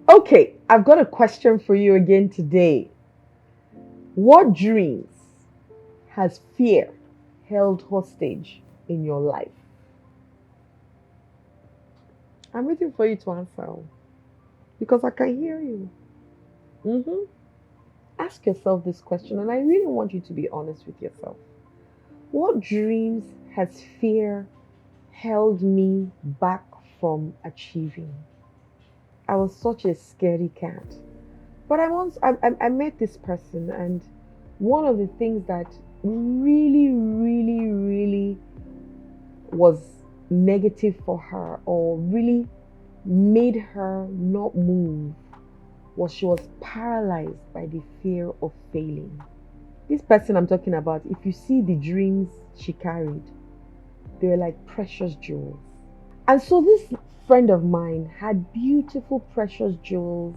Okay, I've got a question for you again today. What dreams has fear held hostage in your life? I'm waiting for you to answer because I can hear you. hmm Ask yourself this question, and I really want you to be honest with yourself. What dreams has fear held me back from achieving? I was such a scaredy cat. But I met this person, and one of the things that really, really, really was negative for her or really made her not move was she was paralyzed by the fear of failing. This person I'm talking about, if you see the dreams she carried, they were like precious jewels. And so this friend of mine had beautiful, precious jewels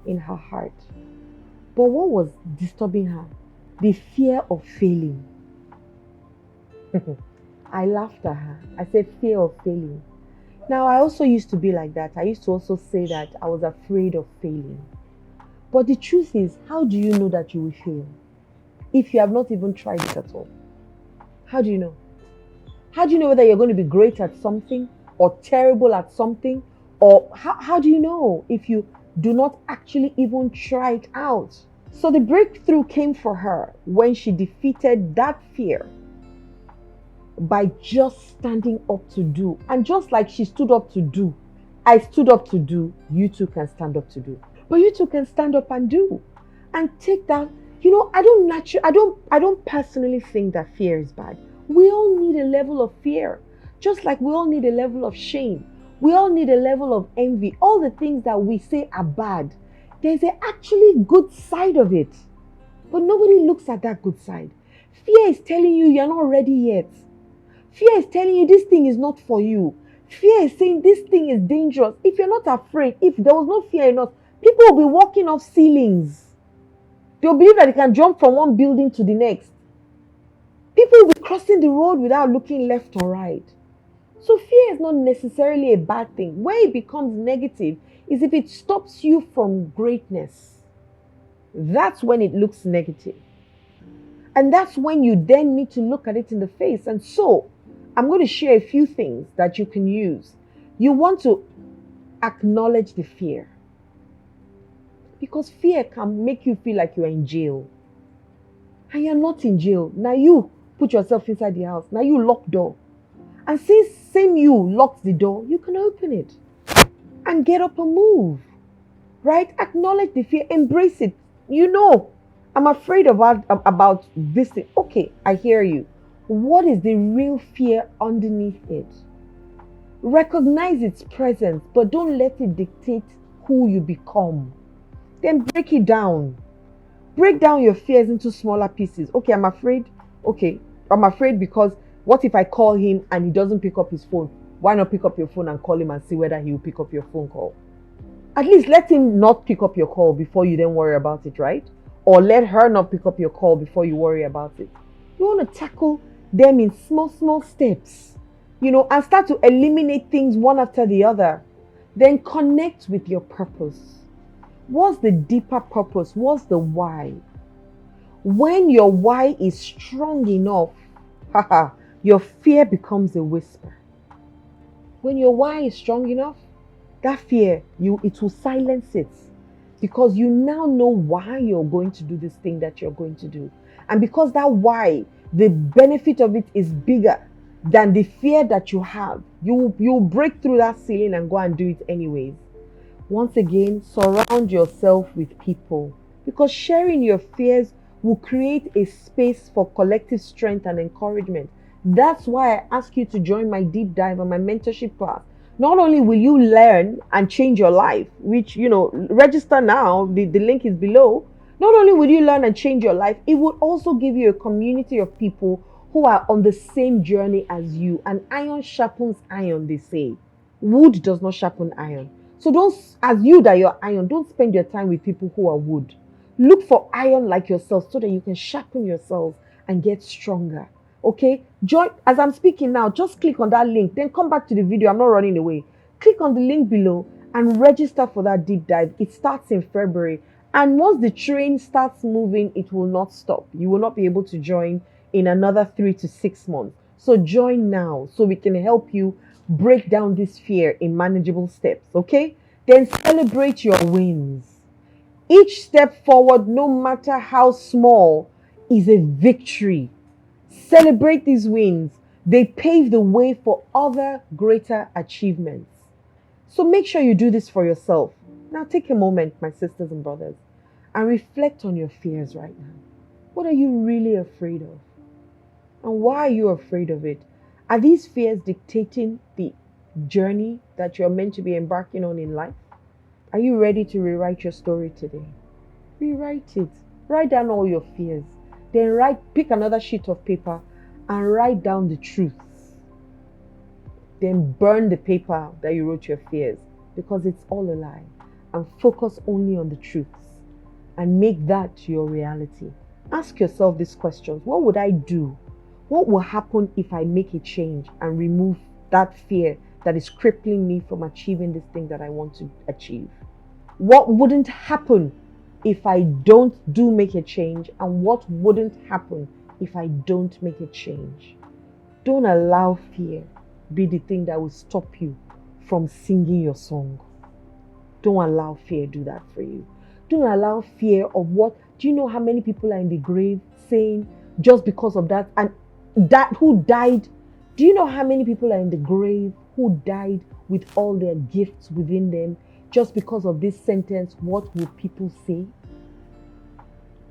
in her heart. But what was disturbing her? The fear of failing. I laughed at her. I said, fear of failing. Now, I also used to be like that. I used to also say that I was afraid of failing. But the truth is, how do you know that you will fail if you have not even tried it at all? How do you know? How do you know whether you're going to be great at something or terrible at something? Or how do you know if you do not actually even try it out? So the breakthrough came for her when she defeated that fear by just standing up to do. And just like she stood up to do, I stood up to do, you too can stand up to do. But you too can stand up and do. And take that, I don't personally think that fear is bad. We all need a level of fear. Just like we all need a level of shame. We all need a level of envy. All the things that we say are bad. There's a actually good side of it. But nobody looks at that good side. Fear is telling you you're not ready yet. Fear is telling you this thing is not for you. Fear is saying this thing is dangerous. If you're not afraid, if there was no fear in us, people will be walking off ceilings. They'll believe that they can jump from one building to the next. People will be crossing the road without looking left or right. So fear is not necessarily a bad thing. Where it becomes negative is if it stops you from greatness. That's when it looks negative. And that's when you then need to look at it in the face. And so I'm going to share a few things that you can use. You want to acknowledge the fear. Because fear can make you feel like you're in jail. And you're not in jail. Now you put yourself inside the house. Now you lock door. And since same you locks the door, you can open it and get up and move. Right? Acknowledge the fear. Embrace it. I'm afraid about this thing. Okay, I hear you. What is the real fear underneath it? Recognize its presence, but don't let it dictate who you become. Then break it down. Break down your fears into smaller pieces. Okay, I'm afraid. Okay, I'm afraid because what if I call him and he doesn't pick up his phone? Why not pick up your phone and call him and see whether he will pick up your phone call? At least let him not pick up your call before you then worry about it, right? Or let her not pick up your call before you worry about it. You want to tackle them in small, small steps, and start to eliminate things one after the other. Then connect with your purpose. What's the deeper purpose? What's the why? When your why is strong enough, your fear becomes a whisper. When your why is strong enough, that fear, it will silence it because you now know why you're going to do this thing that you're going to do. And because that why, the benefit of it is bigger than the fear that you have, you'll break through that ceiling and go and do it anyways. Once again, surround yourself with people because sharing your fears will create a space for collective strength and encouragement. That's why I ask you to join my deep dive and my mentorship class. Not only will you learn and change your life, which, register now, the link is below. Not only will you learn and change your life, it will also give you a community of people who are on the same journey as you. And iron sharpens iron, they say. Wood does not sharpen iron. So as you that you're iron, don't spend your time with people who are wood. Look for iron like yourself so that you can sharpen yourselves and get stronger. Okay, join as I'm speaking now. Just click on that link, then come back to the video. I'm not running away. Click on the link below and register for that deep dive. It starts in February. And once the train starts moving, it will not stop. You will not be able to join in another 3 to 6 months. So join now so we can help you break down this fear in manageable steps, okay? Then celebrate your wins. Each step forward, no matter how small, is a victory. Celebrate these wins. They pave the way for other greater achievements. So make sure you do this for yourself. Now take a moment, my sisters and brothers, and reflect on your fears right now. What are you really afraid of? And why are you afraid of it? Are these fears dictating the journey that you're meant to be embarking on in life? Are you ready to rewrite your story today? Rewrite it. Write down all your fears. Then pick another sheet of paper and write down the truths. Then burn the paper that you wrote your fears, because it's all a lie. And focus only on the truths and make that your reality. Ask yourself these questions. What would I do? What will happen if I make a change and remove that fear that is crippling me from achieving this thing that I want to achieve? What wouldn't happen if I don't make a change? And what wouldn't happen if I don't make a change? Don't allow fear be the thing that will stop you from singing your song. Don't allow fear do that for you. Don't allow fear of what. Do you know how many people are in the grave saying just because of that, and that who died? Do you know how many people are in the grave who died with all their gifts within them just because of this sentence? What will people say?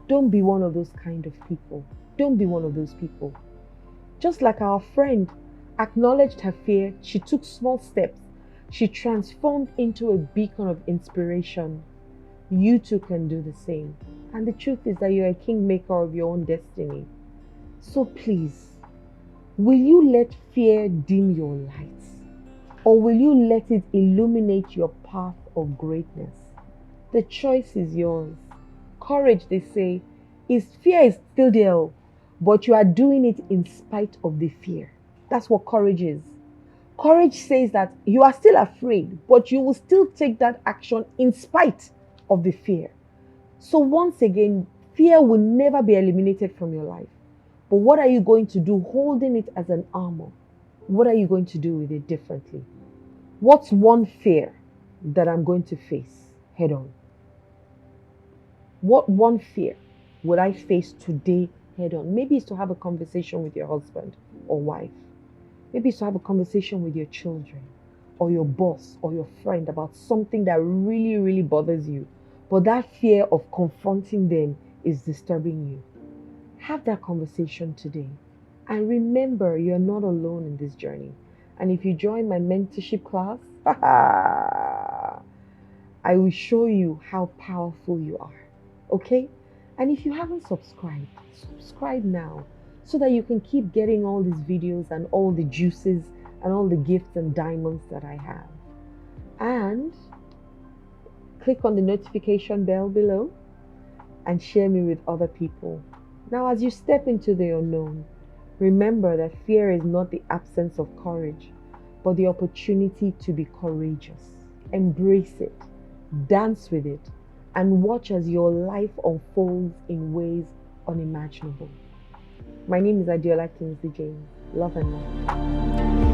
Don't be one of those kind of people. Don't be one of those people. Just like our friend acknowledged her fear, she took small steps. She transformed into a beacon of inspiration. You too can do the same. And the truth is that you're a kingmaker of your own destiny. So please, will you let fear dim your lights? Or will you let it illuminate your path of greatness? The choice is yours. Courage, they say, fear is still there, but you are doing it in spite of the fear. That's what courage is. Courage says that you are still afraid, but you will still take that action in spite of the fear. So once again, fear will never be eliminated from your life. But what are you going to do holding it as an armor? What are you going to do with it differently? What's one fear that I'm going to face head on? What one fear would I face today head on? Maybe it's to have a conversation with your husband or wife. Maybe it's to have a conversation with your children or your boss or your friend about something that really, really bothers you. But that fear of confronting them is disturbing you. Have that conversation today. And remember, you're not alone in this journey. And if you join my mentorship class, I will show you how powerful you are. Okay? And if you haven't subscribed, subscribe now so that you can keep getting all these videos and all the juices and all the gifts and diamonds that I have. And click on the notification bell below and share me with other people. Now, as you step into the unknown, remember that fear is not the absence of courage, but the opportunity to be courageous. Embrace it, dance with it, and watch as your life unfolds in ways unimaginable. My name is Adiola Kingsley James. Love and light.